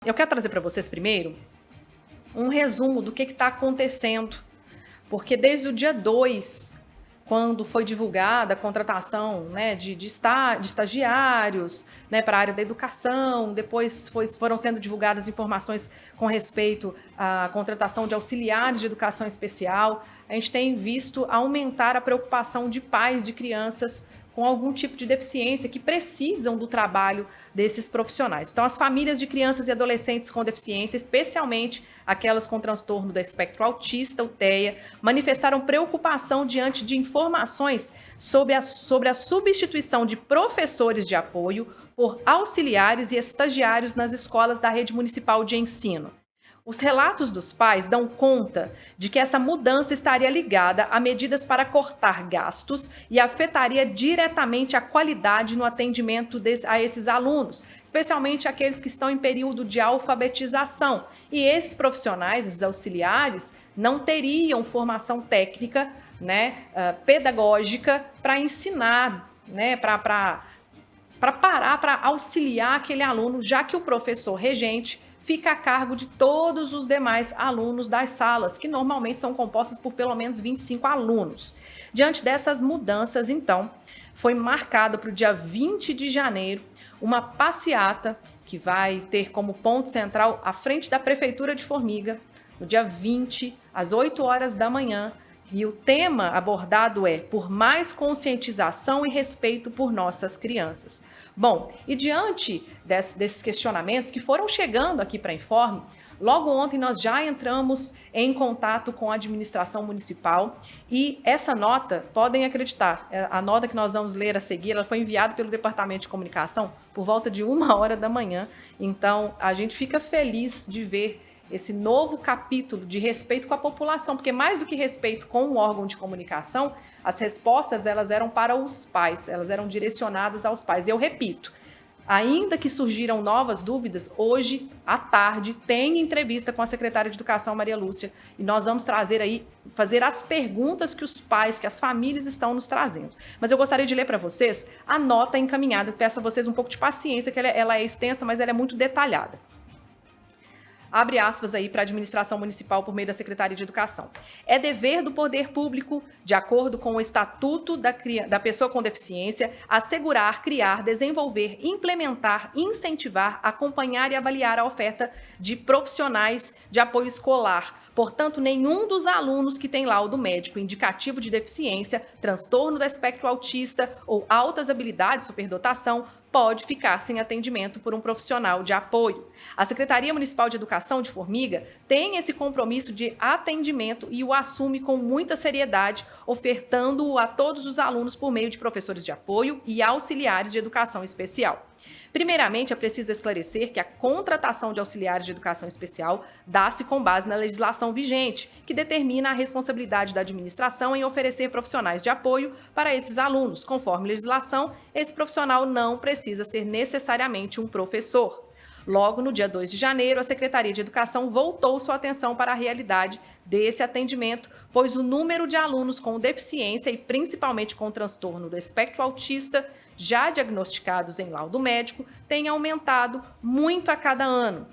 Eu quero trazer para vocês primeiro um resumo do que está acontecendo, porque desde o dia 2, quando foi divulgada a contratação, né, de estagiários, né, para a área da educação, depois foram sendo divulgadas informações com respeito à contratação de auxiliares de educação especial, a gente tem visto aumentar a preocupação de pais de crianças com algum tipo de deficiência que precisam do trabalho desses profissionais. Então, as famílias de crianças e adolescentes com deficiência, especialmente aquelas com transtorno do espectro autista, o TEA, manifestaram preocupação diante de informações sobre a substituição de professores de apoio por auxiliares e estagiários nas escolas da rede municipal de ensino. Os relatos dos pais dão conta de que essa mudança estaria ligada a medidas para cortar gastos e afetaria diretamente a qualidade no atendimento a esses alunos, especialmente aqueles que estão em período de alfabetização. E esses profissionais, esses auxiliares, não teriam formação técnica, né, pedagógica para ensinar, né, para auxiliar aquele aluno, já que o professor regente fica a cargo de todos os demais alunos das salas, que normalmente são compostas por pelo menos 25 alunos. Diante dessas mudanças, então, foi marcada para o dia 20 de janeiro uma passeata que vai ter como ponto central à frente da Prefeitura de Formiga, no dia 20, às 8 horas da manhã, e o tema abordado é por mais conscientização e respeito por nossas crianças. Bom, e diante desses questionamentos que foram chegando aqui para a Informe, logo ontem nós já entramos em contato com a administração municipal e essa nota, podem acreditar, a nota que nós vamos ler a seguir, ela foi enviada pelo Departamento de Comunicação por volta de 1 hora da manhã. Então, a gente fica feliz de ver esse novo capítulo de respeito com a população, porque mais do que respeito com o órgão de comunicação, as respostas elas eram para os pais, elas eram direcionadas aos pais. E eu repito, ainda que surgiram novas dúvidas, hoje à tarde tem entrevista com a secretária de Educação, Maria Lúcia, e nós vamos fazer as perguntas que os pais, que as famílias estão nos trazendo. Mas eu gostaria de ler para vocês a nota encaminhada, peço a vocês um pouco de paciência, que ela é extensa, mas ela é muito detalhada. Abre aspas aí para a administração municipal por meio da Secretaria de Educação. É dever do poder público, de acordo com o Estatuto da Pessoa com Deficiência, assegurar, criar, desenvolver, implementar, incentivar, acompanhar e avaliar a oferta de profissionais de apoio escolar. Portanto, nenhum dos alunos que tem laudo médico indicativo de deficiência, transtorno do espectro autista ou altas habilidades, superdotação, pode ficar sem atendimento por um profissional de apoio. A Secretaria Municipal de Educação de Formiga tem esse compromisso de atendimento e o assume com muita seriedade, ofertando-o a todos os alunos por meio de professores de apoio e auxiliares de educação especial. Primeiramente, é preciso esclarecer que a contratação de auxiliares de educação especial dá-se com base na legislação vigente, que determina a responsabilidade da administração em oferecer profissionais de apoio para esses alunos. Conforme legislação, esse profissional não precisa ser necessariamente um professor. Logo, no dia 2 de janeiro, a Secretaria de Educação voltou sua atenção para a realidade desse atendimento, pois o número de alunos com deficiência e principalmente com transtorno do espectro autista já diagnosticados em laudo médico tem aumentado muito a cada ano.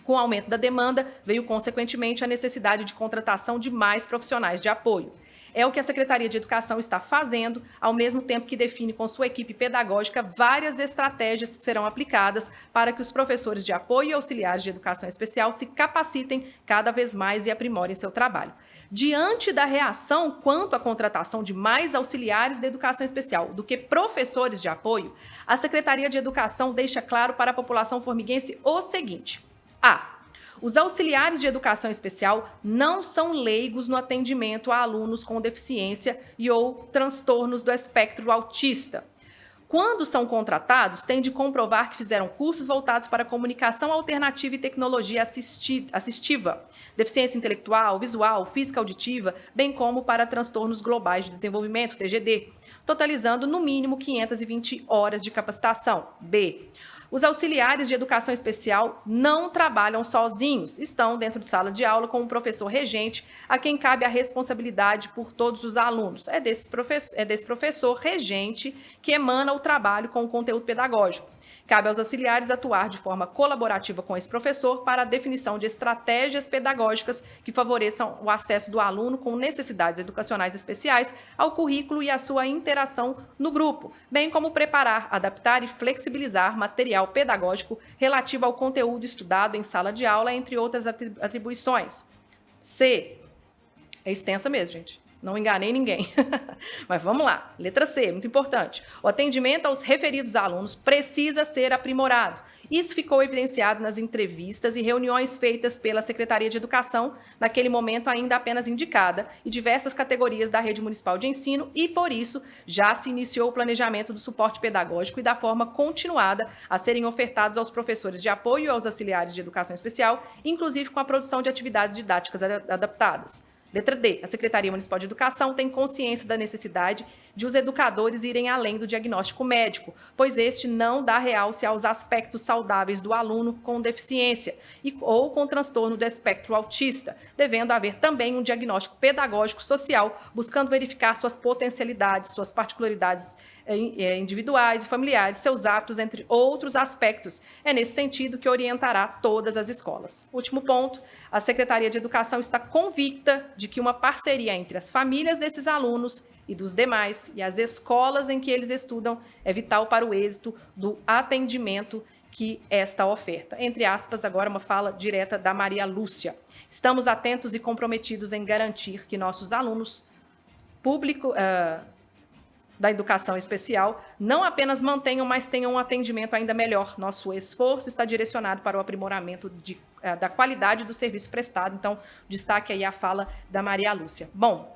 Com o aumento da demanda, veio consequentemente a necessidade de contratação de mais profissionais de apoio. É o que a Secretaria de Educação está fazendo, ao mesmo tempo que define com sua equipe pedagógica várias estratégias que serão aplicadas para que os professores de apoio e auxiliares de educação especial se capacitem cada vez mais e aprimorem seu trabalho. Diante da reação quanto à contratação de mais auxiliares de educação especial do que professores de apoio, a Secretaria de Educação deixa claro para a população formiguense o seguinte: os auxiliares de educação especial não são leigos no atendimento a alunos com deficiência e ou transtornos do espectro autista. Quando são contratados, têm de comprovar que fizeram cursos voltados para comunicação alternativa e tecnologia assistiva, deficiência intelectual, visual, física auditiva, bem como para transtornos globais de desenvolvimento, TGD, totalizando no mínimo 520 horas de capacitação. Os auxiliares de educação especial não trabalham sozinhos, estão dentro de sala de aula com um professor regente, a quem cabe a responsabilidade por todos os alunos. É desse professor regente que emana o trabalho com o conteúdo pedagógico. Cabe aos auxiliares atuar de forma colaborativa com esse professor para a definição de estratégias pedagógicas que favoreçam o acesso do aluno com necessidades educacionais especiais ao currículo e a sua interação no grupo, bem como preparar, adaptar e flexibilizar material pedagógico relativo ao conteúdo estudado em sala de aula, entre outras atribuições. C. É extensa mesmo, gente. Não enganei ninguém. Mas vamos lá. Letra C, muito importante. O atendimento aos referidos alunos precisa ser aprimorado. Isso ficou evidenciado nas entrevistas e reuniões feitas pela Secretaria de Educação, naquele momento ainda apenas indicada, e diversas categorias da rede municipal de ensino, e, por isso, já se iniciou o planejamento do suporte pedagógico e da forma continuada a serem ofertados aos professores de apoio e aos auxiliares de educação especial, inclusive com a produção de atividades didáticas adaptadas. Letra D. A Secretaria Municipal de Educação tem consciência da necessidade de os educadores irem além do diagnóstico médico, pois este não dá realce aos aspectos saudáveis do aluno com deficiência ou com transtorno do espectro autista, devendo haver também um diagnóstico pedagógico social, buscando verificar suas potencialidades, suas particularidades individuais e familiares, seus hábitos, entre outros aspectos. É nesse sentido que orientará todas as escolas. Último ponto, a Secretaria de Educação está convicta de que uma parceria entre as famílias desses alunos e dos demais e as escolas em que eles estudam é vital para o êxito do atendimento que esta oferta. Entre aspas, agora uma fala direta da Maria Lúcia. Estamos atentos e comprometidos em garantir que nossos alunos da educação especial não apenas mantenham, mas tenham um atendimento ainda melhor. Nosso esforço está direcionado para o aprimoramento da qualidade do serviço prestado. Então, destaque aí a fala da Maria Lúcia. Bom,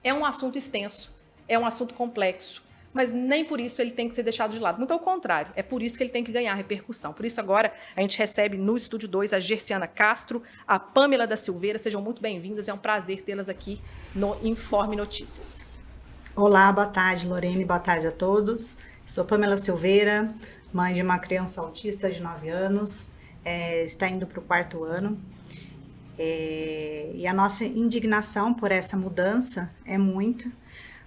é um assunto extenso, é um assunto complexo, mas nem por isso ele tem que ser deixado de lado. Muito ao contrário, é por isso que ele tem que ganhar repercussão. Por isso agora a gente recebe no Estúdio 2 a Gerciana Castro, a Pâmela da Silveira. Sejam muito bem-vindas, é um prazer tê-las aqui no Informe Notícias. Olá, boa tarde, Lorene, boa tarde a todos. Sou Pâmela Silveira, mãe de uma criança autista de 9 anos, está indo para o 4º ano. E a nossa indignação por essa mudança é muita,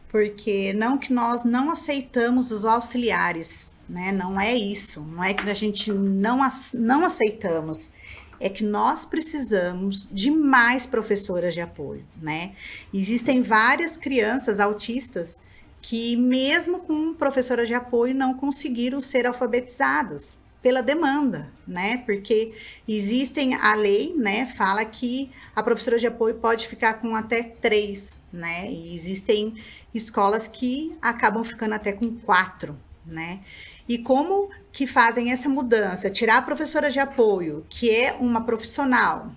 porque não que nós não aceitamos os auxiliares, né? Não é isso, não é que a gente não aceitamos. É que nós precisamos de mais professoras de apoio, né? Existem várias crianças autistas que, mesmo com professoras de apoio, não conseguiram ser alfabetizadas pela demanda, né? Porque a lei, né, fala que a professora de apoio pode ficar com até 3, né? E existem escolas que acabam ficando até com 4, né? E como que fazem essa mudança? Tirar a professora de apoio, que é uma profissional,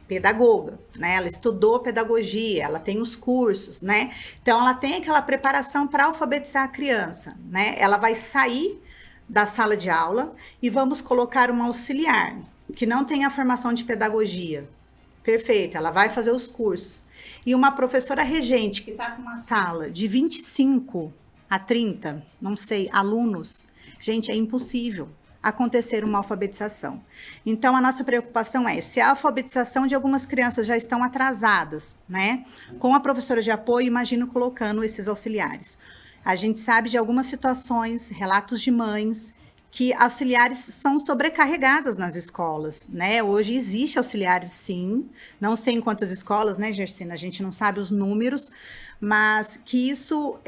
pedagoga, né? Ela estudou pedagogia, ela tem os cursos, né? Então, ela tem aquela preparação para alfabetizar a criança, né? Ela vai sair da sala de aula e vamos colocar uma auxiliar, que não tem a formação de pedagogia. Perfeito, ela vai fazer os cursos. E uma professora regente, que está com uma sala de 25 a 30, não sei, alunos. Gente, é impossível acontecer uma alfabetização. Então, a nossa preocupação é, se a alfabetização de algumas crianças já estão atrasadas, né? Com a professora de apoio, imagino colocando esses auxiliares. A gente sabe de algumas situações, relatos de mães, que auxiliares são sobrecarregadas nas escolas, né? Hoje existe auxiliares, sim, não sei em quantas escolas, né, Gersina? A gente não sabe os números, mas que isso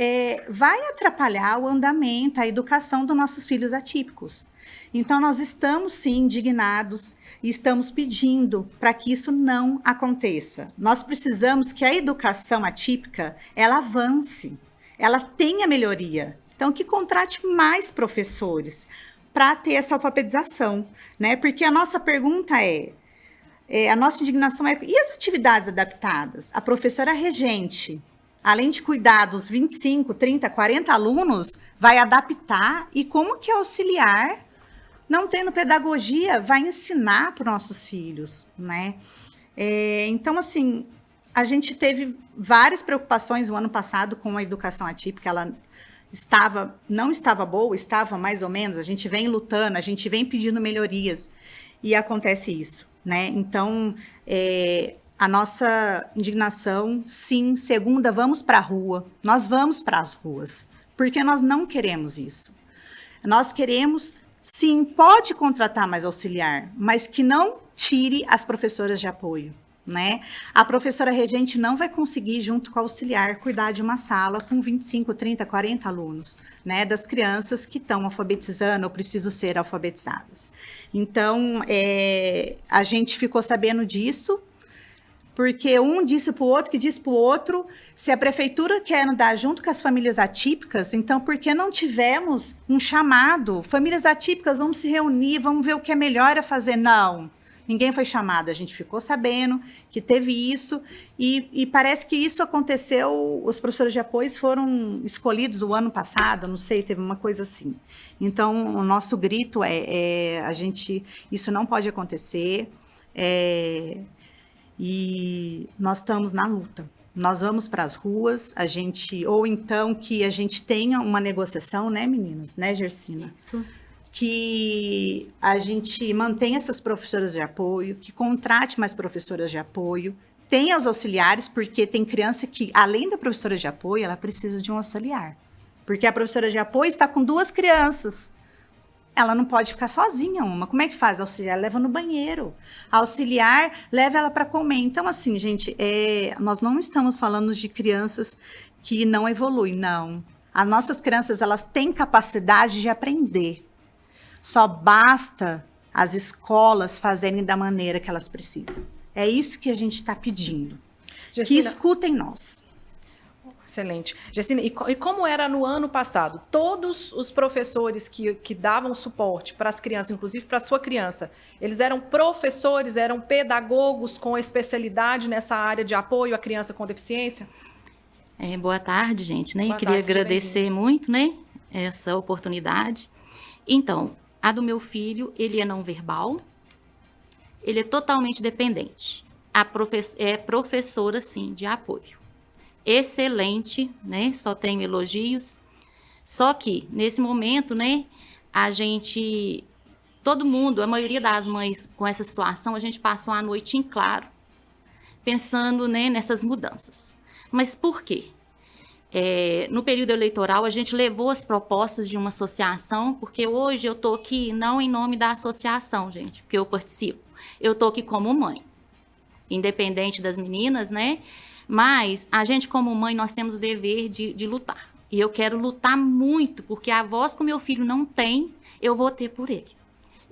vai atrapalhar o andamento, a educação dos nossos filhos atípicos. Então, nós estamos, sim, indignados e estamos pedindo para que isso não aconteça. Nós precisamos que a educação atípica, ela avance, ela tenha melhoria. Então, que contrate mais professores para ter essa alfabetização, né? Porque a nossa pergunta a nossa indignação e as atividades adaptadas? A professora regente, além de cuidar dos 25, 30, 40 alunos, vai adaptar, e como que auxiliar, não tendo pedagogia, vai ensinar para os nossos filhos, né? Então, assim, a gente teve várias preocupações o ano passado com a educação atípica. Ela não estava boa, estava mais ou menos. A gente vem lutando, a gente vem pedindo melhorias, e acontece isso, né? Então, a nossa indignação, sim, segunda, vamos para a rua. Nós vamos para as ruas, porque nós não queremos isso. Nós queremos Sim, pode contratar mais auxiliar, mas que não tire as professoras de apoio, né? A professora regente não vai conseguir, junto com a auxiliar, cuidar de uma sala com 25, 30, 40 alunos, né? Das crianças que estão alfabetizando ou precisam ser alfabetizadas. Então, a gente ficou sabendo disso, porque um disse para o outro, que disse para o outro, se a prefeitura quer andar junto com as famílias atípicas, então por que não tivemos um chamado? Famílias atípicas, vamos se reunir, vamos ver o que é melhor a fazer. Não, ninguém foi chamado, a gente ficou sabendo que teve isso, e parece que isso aconteceu, os professores de apoio foram escolhidos o ano passado, não sei, teve uma coisa assim. Então, o nosso grito isso não pode acontecer, e nós estamos na luta. Nós vamos para as ruas, ou então que a gente tenha uma negociação, né, meninas? Né, Gersina? Isso. Que a gente mantenha essas professoras de apoio, que contrate mais professoras de apoio, tenha os auxiliares, porque tem criança que, além da professora de apoio, ela precisa de um auxiliar. Porque a professora de apoio está com 2 crianças. Ela não pode ficar sozinha uma. Como é que faz? A auxiliar leva no banheiro. A auxiliar leva ela para comer. Então, assim, gente, nós não estamos falando de crianças que não evoluem, não. As nossas crianças, elas têm capacidade de aprender. Só basta as escolas fazerem da maneira que elas precisam. É isso que a gente está pedindo. Gersina, que escutem nós. Excelente. Gersina, e como era no ano passado? Todos os professores que davam suporte para as crianças, inclusive para a sua criança, eles eram professores, eram pedagogos com especialidade nessa área de apoio à criança com deficiência? Boa tarde, gente, né? Boa Queria tarde, agradecer muito, né, essa oportunidade. Então, a do meu filho, ele é não verbal, ele é totalmente dependente. É professora, sim, de apoio. Excelente, né? Só tenho elogios. Só que, nesse momento, né, todo mundo, a maioria das mães com essa situação, a gente passou a noite em claro, pensando, né, nessas mudanças. Mas por quê? No período eleitoral, a gente levou as propostas de uma associação, porque hoje eu estou aqui não em nome da associação, gente, porque eu participo. Eu estou aqui como mãe, independente das meninas, né? Mas a gente, como mãe, nós temos o dever de lutar. E eu quero lutar muito, porque a voz que o meu filho não tem, eu vou ter por ele.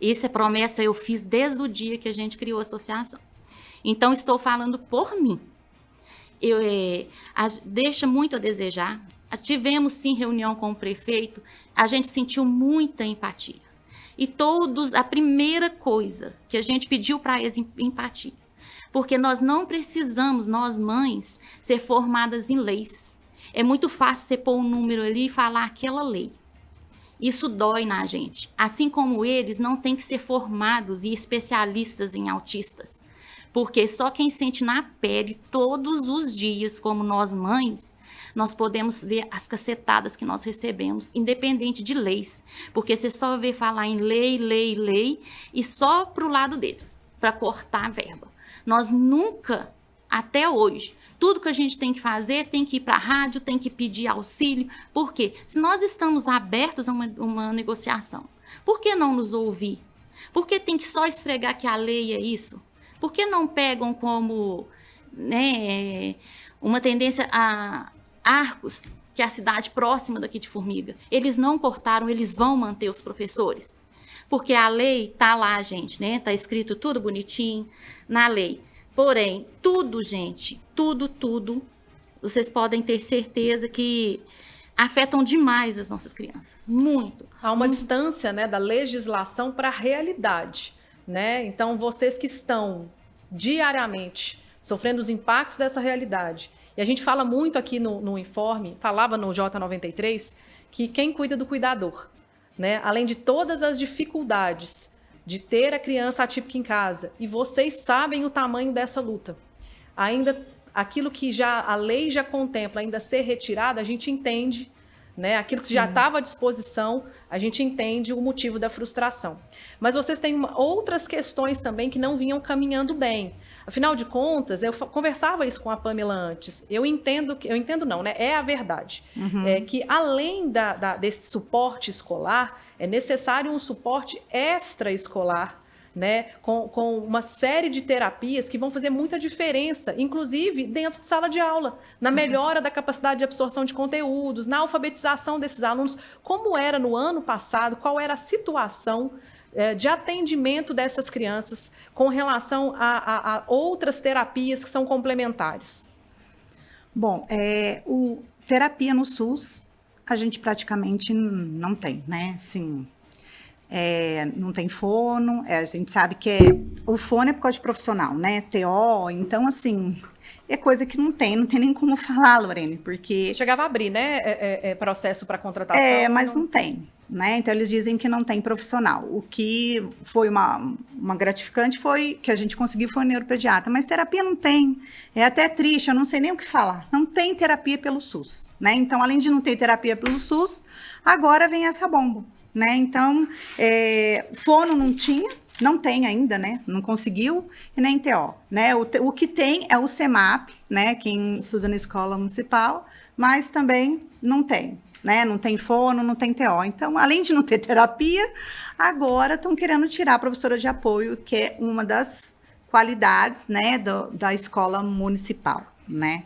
Essa promessa eu fiz desde o dia que a gente criou a associação. Então, estou falando por mim. Deixa muito a desejar. Tivemos, sim, reunião com o prefeito. A gente sentiu muita empatia. E a primeira coisa que a gente pediu para eles, empatia. Porque nós não precisamos, nós mães, ser formadas em leis. É muito fácil você pôr um número ali e falar aquela lei. Isso dói na gente. Assim como eles não têm que ser formados e especialistas em autistas. Porque só quem sente na pele todos os dias, como nós mães, nós podemos ver as cacetadas que nós recebemos, independente de leis. Porque você só vê falar em lei, e só para o lado deles, para cortar a verba. Nós nunca, até hoje, tudo que a gente tem que fazer, tem que ir para a rádio, tem que pedir auxílio. Por quê? Se nós estamos abertos a uma negociação, por que não nos ouvir? Por que tem que só esfregar que a lei é isso? Por que não pegam como, né, uma tendência a Arcos, que é a cidade próxima daqui de Formiga? Eles não cortaram, eles vão manter os professores. Porque a lei tá lá, gente, né? Tá escrito tudo bonitinho na lei. Porém, tudo, gente, tudo, vocês podem ter certeza que afetam demais as nossas crianças. Muito. Há uma distância, né, da legislação para a realidade, né? Então, vocês que estão diariamente sofrendo os impactos dessa realidade, e a gente fala muito aqui no informe, falava no J93, que quem cuida do cuidador, né? Além de todas as dificuldades de ter a criança atípica em casa, e vocês sabem o tamanho dessa luta, ainda aquilo que a lei já contempla ainda ser retirado, a gente entende, né? Aquilo que já estava à disposição, a gente entende o motivo da frustração. Mas vocês têm outras questões também que não vinham caminhando bem. Afinal de contas, eu conversava isso com a Pamela antes. Eu entendo não, né? É a verdade. É que além desse suporte escolar, é necessário um suporte extraescolar, né, com uma série de terapias que vão fazer muita diferença, inclusive dentro de sala de aula, na melhora da capacidade de absorção de conteúdos, na alfabetização desses alunos. Como era no ano passado, qual era a situação de atendimento dessas crianças com relação a outras terapias que são complementares? Bom, terapia no SUS, a gente praticamente não tem, né? Assim, não tem fono, a gente sabe que o fono é por causa de profissional, né? TO, então, assim, é coisa que não tem nem como falar, Lorene, porque... Chegava a abrir, né, processo para contratação. Mas não tem, né? Então, eles dizem que não tem profissional. O que foi uma gratificante foi que a gente conseguiu foi um neuropediatra, mas terapia não tem. É até triste, eu não sei nem o que falar. Não tem terapia pelo SUS, né? Então, além de não ter terapia pelo SUS, agora vem essa bomba, né? Então, fono não tinha, não tem ainda, né? Não conseguiu, e nem TO, né? O que tem é o CEMAP, né? Quem estuda na escola municipal, mas também não tem, né? Não tem fono, não tem TO. Então, além de não ter terapia, agora estão querendo tirar a professora de apoio, que é uma das qualidades, né, da escola municipal, né?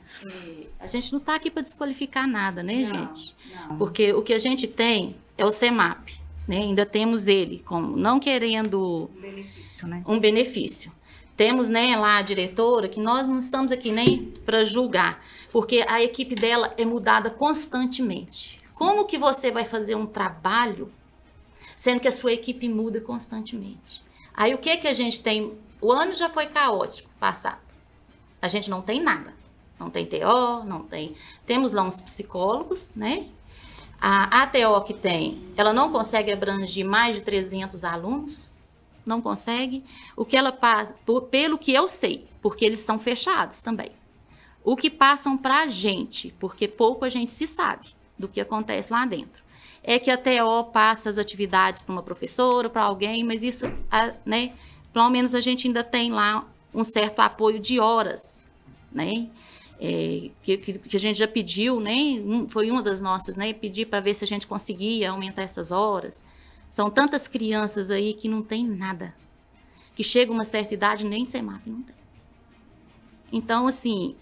A gente não está aqui para desqualificar nada, né, gente? Não. Porque o que a gente tem é o CEMAP, né? Ainda temos ele, como não querendo um benefício. Temos, né, lá a diretora, que nós não estamos aqui nem para julgar, porque a equipe dela é mudada constantemente. Sim. Como que você vai fazer um trabalho sendo que a sua equipe muda constantemente? Aí o que a gente tem? O ano já foi caótico, passado. A gente não tem nada. Não tem TO, não tem... Temos lá uns psicólogos, né? A ATO que tem, ela não consegue abranger mais de 300 alunos, não consegue. O que ela passa, pelo que eu sei, porque eles são fechados também. O que passam para a gente, porque pouco a gente se sabe do que acontece lá dentro, é que a TO passa as atividades para uma professora, para alguém, mas isso, né, pelo menos a gente ainda tem lá um certo apoio de horas, né? Que a gente já pediu, né? Foi uma das nossas, né? Pedir para ver se a gente conseguia aumentar essas horas. São tantas crianças aí que não tem nada, que chega uma certa idade nem CEMAP não tem. Então, assim,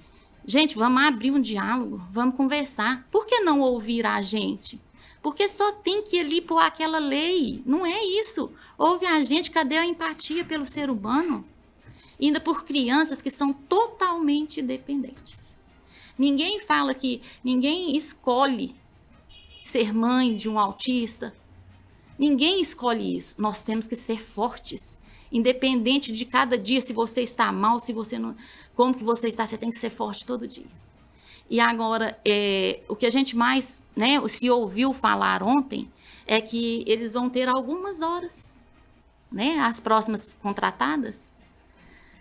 gente, vamos abrir um diálogo, vamos conversar. Por que não ouvir a gente? Porque só tem que ir ali por aquela lei. Não é isso. Ouve a gente, cadê a empatia pelo ser humano? Ainda por crianças que são totalmente dependentes. Ninguém fala que ninguém escolhe ser mãe de um autista. Ninguém escolhe isso. Nós temos que ser fortes. Independente de cada dia, se você está mal, se você não... Como que você está, você tem que ser forte todo dia. E agora, o que a gente mais, né, se ouviu falar ontem, é que eles vão ter algumas horas, né, as próximas contratadas,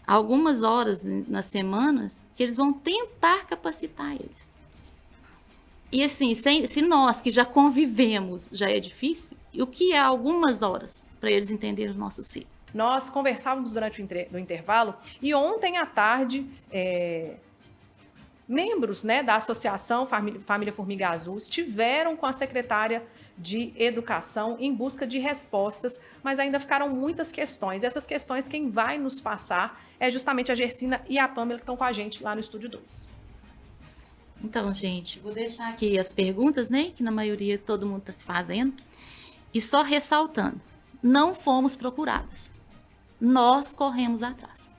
algumas horas nas semanas que eles vão tentar capacitar eles. E assim, se nós que já convivemos já é difícil, o que é algumas horas para eles entenderem os nossos filhos? Nós conversávamos durante o intervalo e ontem à tarde, membros, né, da Associação Família Formiga Azul estiveram com a secretária de Educação em busca de respostas, mas ainda ficaram muitas questões. E essas questões quem vai nos passar é justamente a Gersina e a Pamela que estão com a gente lá no Estúdio 2. Então, gente, vou deixar aqui as perguntas, né, que na maioria todo mundo está se fazendo, e só ressaltando, não fomos procuradas, nós corremos atrás.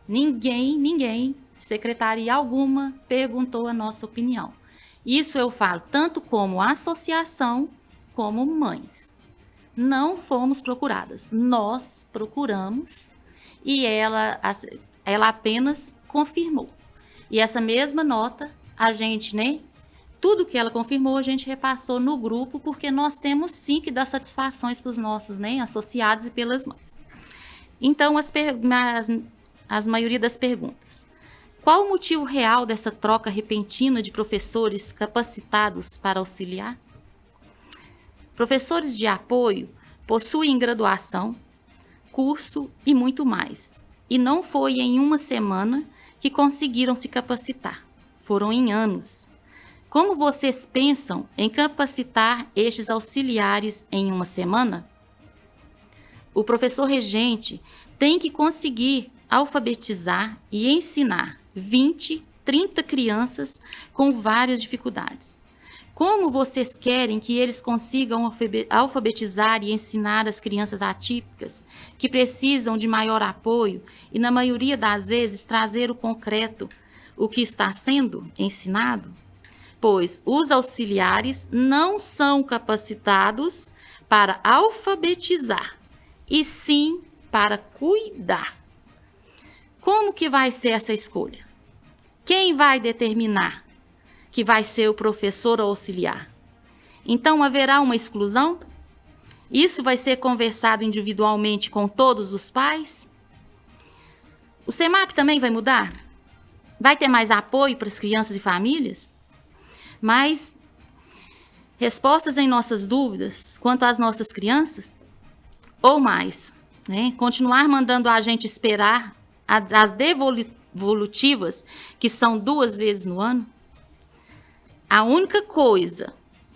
Ninguém, secretaria alguma, perguntou a nossa opinião. Isso eu falo tanto como associação, como mães. Não fomos procuradas, nós procuramos e ela apenas confirmou. E essa mesma nota, a gente, né, tudo que ela confirmou, a gente repassou no grupo, porque nós temos sim que dar satisfações para os nossos, né, associados e pelas mães. Então, as maioria das perguntas. Qual o motivo real dessa troca repentina de professores capacitados para auxiliar? Professores de apoio possuem graduação, curso e muito mais. E não foi em uma semana que conseguiram se capacitar. Foram em anos. Como vocês pensam em capacitar estes auxiliares em uma semana? O professor regente tem que conseguir alfabetizar e ensinar 20, 30 crianças com várias dificuldades. Como vocês querem que eles consigam alfabetizar e ensinar as crianças atípicas, que precisam de maior apoio e, na maioria das vezes, trazer o concreto, o que está sendo ensinado? Pois os auxiliares não são capacitados para alfabetizar, e sim para cuidar. Como que vai ser essa escolha? Quem vai determinar que vai ser o professor auxiliar? Então, haverá uma exclusão? Isso vai ser conversado individualmente com todos os pais? O CEMAP também vai mudar? Vai ter mais apoio para as crianças e famílias? Mais respostas em nossas dúvidas quanto às nossas crianças? Ou mais, né? Continuar mandando a gente esperar as devolutivas, que são 2 vezes no ano? A única coisa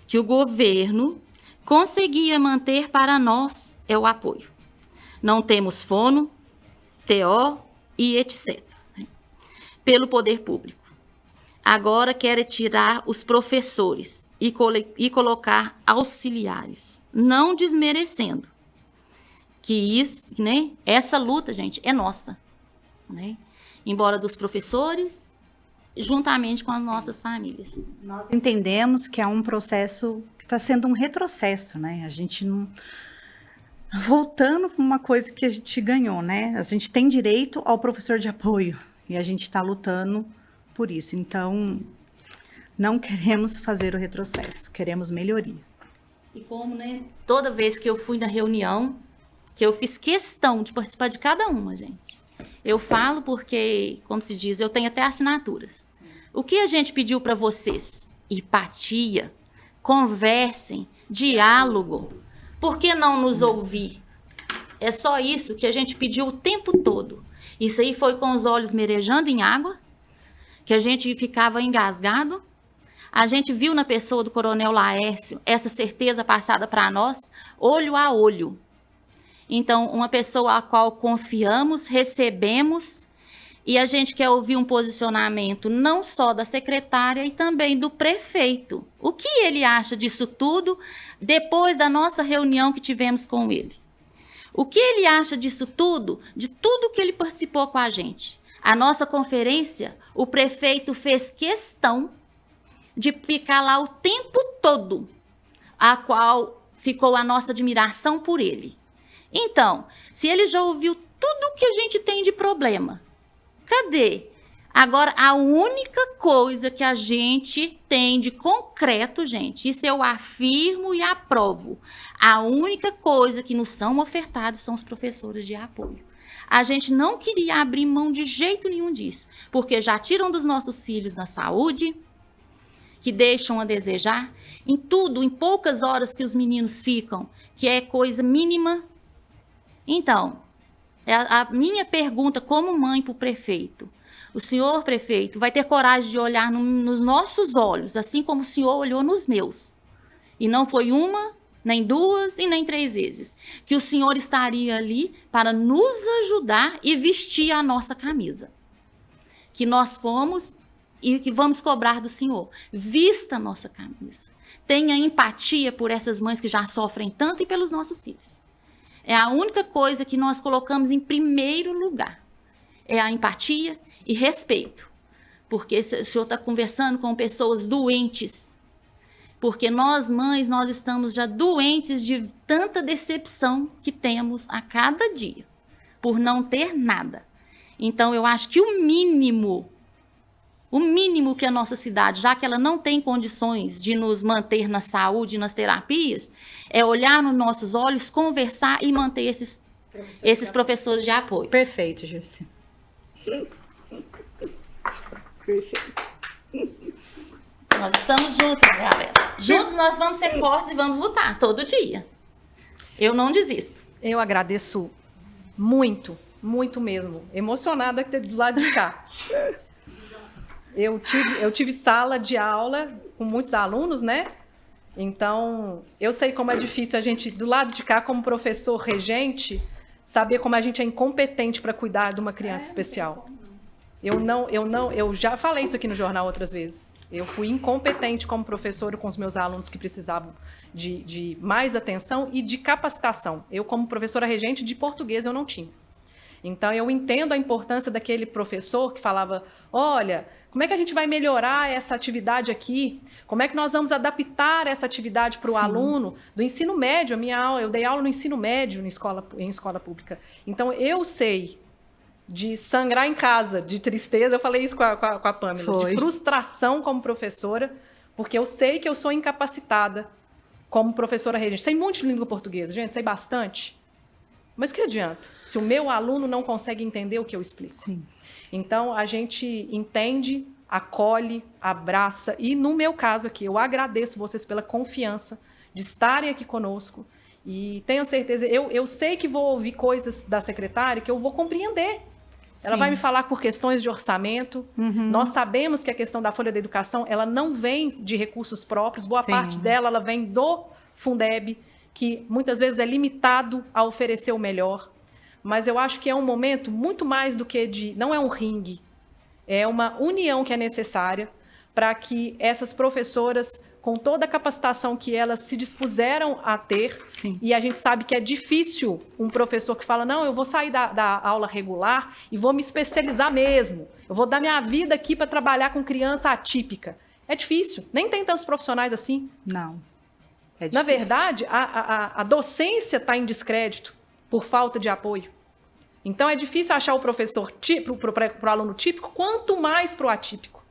que o governo conseguia manter para nós é o apoio. Não temos fono, TO e etc. Pelo poder público. Agora quer tirar os professores e colocar auxiliares, não desmerecendo que isso, né, essa luta, gente, é nossa, né? Embora dos professores, juntamente com as nossas famílias. Nós entendemos que é um processo que está sendo um retrocesso, né? A gente não... Voltando para uma coisa que a gente ganhou, né? A gente tem direito ao professor de apoio e a gente está lutando por isso. Então, não queremos fazer o retrocesso, queremos melhoria. E como, né? Toda vez que eu fui na reunião, que eu fiz questão de participar de cada uma, gente. Eu falo porque, como se diz, eu tenho até assinaturas. O que a gente pediu para vocês? Empatia, conversem, diálogo. Por que não nos ouvir? É só isso que a gente pediu o tempo todo. Isso aí foi com os olhos merejando em água, que a gente ficava engasgado. A gente viu na pessoa do Coronel Laércio essa certeza passada para nós, olho a olho. Então, uma pessoa a qual confiamos, recebemos, e a gente quer ouvir um posicionamento não só da secretária e também do prefeito. O que ele acha disso tudo depois da nossa reunião que tivemos com ele? O que ele acha disso tudo, de tudo que ele participou com a gente? A nossa conferência, o prefeito fez questão de ficar lá o tempo todo, a qual ficou a nossa admiração por ele. Então, se ele já ouviu tudo que a gente tem de problema, cadê? Agora, a única coisa que a gente tem de concreto, gente, isso eu afirmo e aprovo, a única coisa que nos são ofertados são os professores de apoio. A gente não queria abrir mão de jeito nenhum disso, porque já tiram dos nossos filhos na saúde, que deixam a desejar, em tudo, em poucas horas que os meninos ficam, que é coisa mínima. Então, a minha pergunta como mãe para o prefeito, o senhor prefeito vai ter coragem de olhar nos nossos olhos, assim como o senhor olhou nos meus, e não foi uma, nem 2 e nem 3 vezes, que o senhor estaria ali para nos ajudar e vestir a nossa camisa, que nós fomos e que vamos cobrar do senhor, vista a nossa camisa, tenha empatia por essas mães que já sofrem tanto e pelos nossos filhos. É a única coisa que nós colocamos em primeiro lugar. É a empatia e respeito. Porque o senhor está conversando com pessoas doentes. Porque nós, mães, nós estamos já doentes de tanta decepção que temos a cada dia. Por não ter nada. Então, eu acho que o mínimo que a nossa cidade, já que ela não tem condições de nos manter na saúde e nas terapias, é olhar nos nossos olhos, conversar e manter esses professores de apoio. Perfeito, Gersi. Perfeito. Nós estamos juntos, galera. Juntos nós vamos ser fortes e vamos lutar todo dia. Eu não desisto. Eu agradeço muito, muito mesmo. Emocionada do lado de cá. Eu tive sala de aula com muitos alunos, né? Então, eu sei como é difícil a gente, do lado de cá, como professor regente, saber como a gente é incompetente para cuidar de uma criança especial. Eu já falei isso aqui no jornal outras vezes. Eu fui incompetente como professora com os meus alunos que precisavam de mais atenção e de capacitação. Eu, como professora regente de português, eu não tinha. Então, eu entendo a importância daquele professor que falava, olha, como é que a gente vai melhorar essa atividade aqui? Como é que nós vamos adaptar essa atividade para o aluno do ensino médio? Eu dei aula no ensino médio em escola pública. Então, eu sei de sangrar em casa, de tristeza, eu falei isso com a Pamela, de frustração como professora, porque eu sei que eu sou incapacitada como professora regente. Sei muito de língua portuguesa, gente, sei bastante. Mas que adianta se o meu aluno não consegue entender o que eu explico? Sim. Então, a gente entende, acolhe, abraça, e no meu caso aqui, eu agradeço vocês pela confiança de estarem aqui conosco, e tenho certeza, eu sei que vou ouvir coisas da secretária que eu vou compreender. Sim. Ela vai me falar por questões de orçamento. Nós sabemos que a questão da folha da educação, ela não vem de recursos próprios, boa parte dela ela vem do Fundeb, que muitas vezes é limitado a oferecer o melhor. Mas eu acho que é um momento muito mais do que não é um ringue, é uma união que é necessária para que essas professoras, com toda a capacitação que elas se dispuseram a ter, e a gente sabe que é difícil um professor que fala, não, eu vou sair da aula regular e vou me especializar mesmo, eu vou dar minha vida aqui para trabalhar com criança atípica. É difícil, nem tem tantos profissionais assim. Não, é difícil. Na verdade, a docência está em descrédito por falta de apoio. Então, é difícil achar o professor para o aluno típico, quanto mais para o atípico.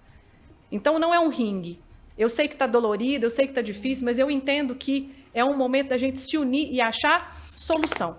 Então, não é um ringue. Eu sei que está dolorido, eu sei que está difícil, mas eu entendo que é um momento da gente se unir e achar solução.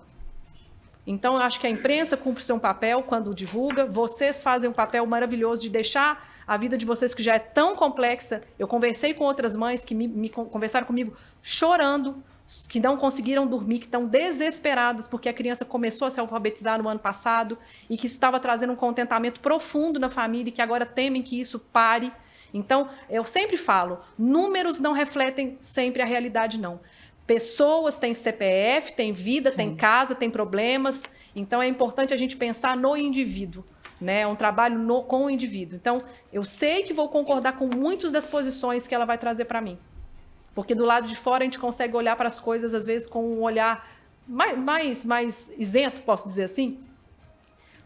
Então, eu acho que a imprensa cumpre seu papel quando divulga, vocês fazem um papel maravilhoso de deixar a vida de vocês, que já é tão complexa. Eu conversei com outras mães que me conversaram comigo chorando, que não conseguiram dormir, que estão desesperadas porque a criança começou a se alfabetizar no ano passado e que isso estava trazendo um contentamento profundo na família e que agora temem que isso pare. Então, eu sempre falo, números não refletem sempre a realidade, não. Pessoas têm CPF, têm vida, têm casa, têm problemas. Então, é importante a gente pensar no indivíduo, né? É um trabalho com o indivíduo. Então, eu sei que vou concordar com muitas das posições que ela vai trazer para mim. Porque do lado de fora a gente consegue olhar para as coisas, às vezes, com um olhar mais isento, posso dizer assim.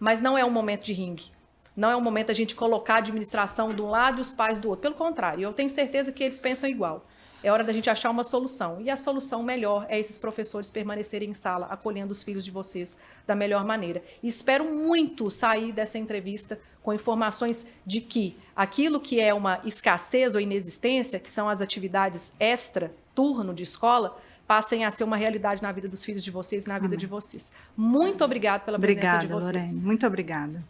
Mas não é um momento de ringue. Não é um momento a gente colocar a administração de um lado e os pais do outro. Pelo contrário, eu tenho certeza que eles pensam igual. É hora da gente achar uma solução. E a solução melhor é esses professores permanecerem em sala, acolhendo os filhos de vocês da melhor maneira. E espero muito sair dessa entrevista com informações de que aquilo que é uma escassez ou inexistência, que são as atividades extra-turno de escola, passem a ser uma realidade na vida dos filhos de vocês e na vida de vocês. Muito obrigada pela presença de vocês. Obrigada, Lorene. Muito obrigada.